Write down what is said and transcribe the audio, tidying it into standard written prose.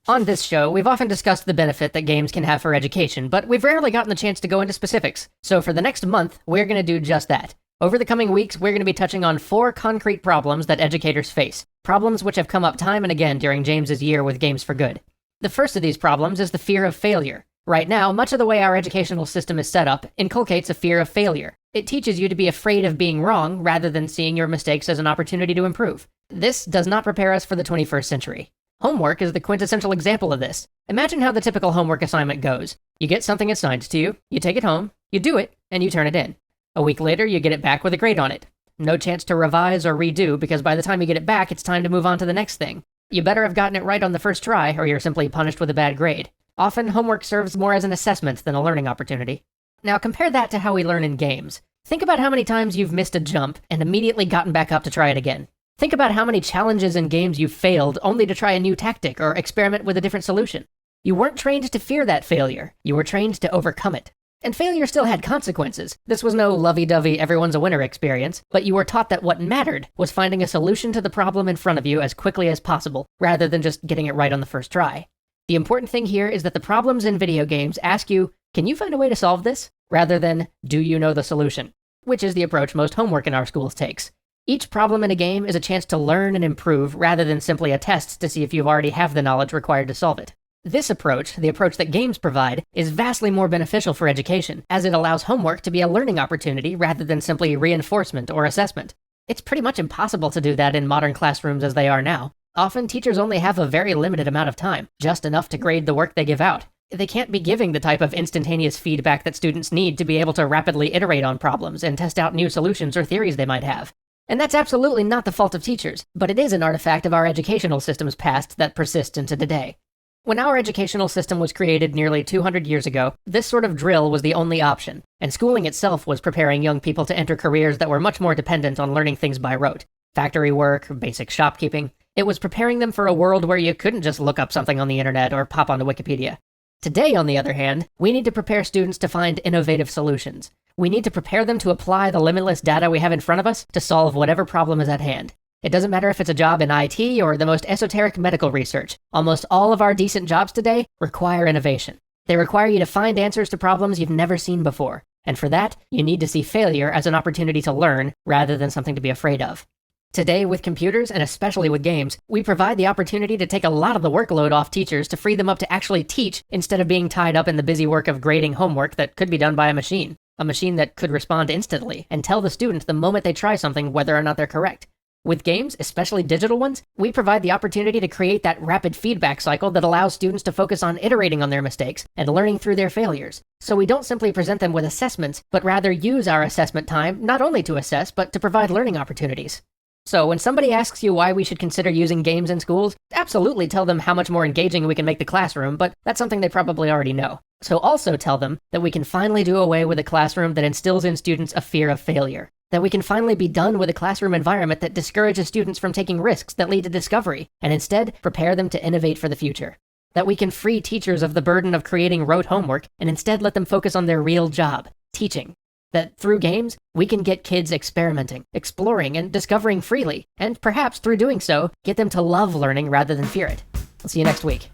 On this show, we've often discussed the benefit that games can have for education, but we've rarely gotten the chance to go into specifics. So for the next month, we're going to do just that. Over the coming weeks, we're going to be touching on 4 concrete problems that educators face. Problems which have come up time and again during James's year with Games for Good. The first of these problems is the fear of failure. Right now, much of the way our educational system is set up inculcates a fear of failure. It teaches you to be afraid of being wrong rather than seeing your mistakes as an opportunity to improve. This does not prepare us for the 21st century. Homework is the quintessential example of this. Imagine how the typical homework assignment goes. You get something assigned to you, you take it home, you do it, and you turn it in. A week later, you get it back with a grade on it. No chance to revise or redo, because by the time you get it back, it's time to move on to the next thing. You better have gotten it right on the first try, or you're simply punished with a bad grade. Often, homework serves more as an assessment than a learning opportunity. Now compare that to how we learn in games. Think about how many times you've missed a jump and immediately gotten back up to try it again. Think about how many challenges in games you've failed only to try a new tactic or experiment with a different solution. You weren't trained to fear that failure, you were trained to overcome it. And failure still had consequences. This was no lovey-dovey everyone's a winner experience, but you were taught that what mattered was finding a solution to the problem in front of you as quickly as possible, rather than just getting it right on the first try. The important thing here is that the problems in video games ask you, can you find a way to solve this? Rather than, do you know the solution? Which is the approach most homework in our schools takes. Each problem in a game is a chance to learn and improve rather than simply a test to see if you already have the knowledge required to solve it. This approach, the approach that games provide, is vastly more beneficial for education, as it allows homework to be a learning opportunity rather than simply reinforcement or assessment. It's pretty much impossible to do that in modern classrooms as they are now. Often, teachers only have a very limited amount of time, just enough to grade the work they give out. They can't be giving the type of instantaneous feedback that students need to be able to rapidly iterate on problems and test out new solutions or theories they might have. And that's absolutely not the fault of teachers, but it is an artifact of our educational system's past that persists into today. When our educational system was created nearly 200 years ago, this sort of drill was the only option, and schooling itself was preparing young people to enter careers that were much more dependent on learning things by rote. Factory work, basic shopkeeping. It was preparing them for a world where you couldn't just look up something on the internet or pop onto Wikipedia. Today, on the other hand, we need to prepare students to find innovative solutions. We need to prepare them to apply the limitless data we have in front of us to solve whatever problem is at hand. It doesn't matter if it's a job in IT or the most esoteric medical research. Almost all of our decent jobs today require innovation. They require you to find answers to problems you've never seen before. And for that, you need to see failure as an opportunity to learn rather than something to be afraid of. Today, with computers, and especially with games, we provide the opportunity to take a lot of the workload off teachers to free them up to actually teach instead of being tied up in the busy work of grading homework that could be done by a machine. A machine that could respond instantly and tell the student the moment they try something whether or not they're correct. With games, especially digital ones, we provide the opportunity to create that rapid feedback cycle that allows students to focus on iterating on their mistakes and learning through their failures. So we don't simply present them with assessments, but rather use our assessment time not only to assess, but to provide learning opportunities. So when somebody asks you why we should consider using games in schools, absolutely tell them how much more engaging we can make the classroom, but that's something they probably already know. So also tell them that we can finally do away with a classroom that instills in students a fear of failure. That we can finally be done with a classroom environment that discourages students from taking risks that lead to discovery, and instead prepare them to innovate for the future. That we can free teachers of the burden of creating rote homework and instead let them focus on their real job, teaching. That through games, we can get kids experimenting, exploring, and discovering freely, and perhaps through doing so, get them to love learning rather than fear it. I'll see you next week.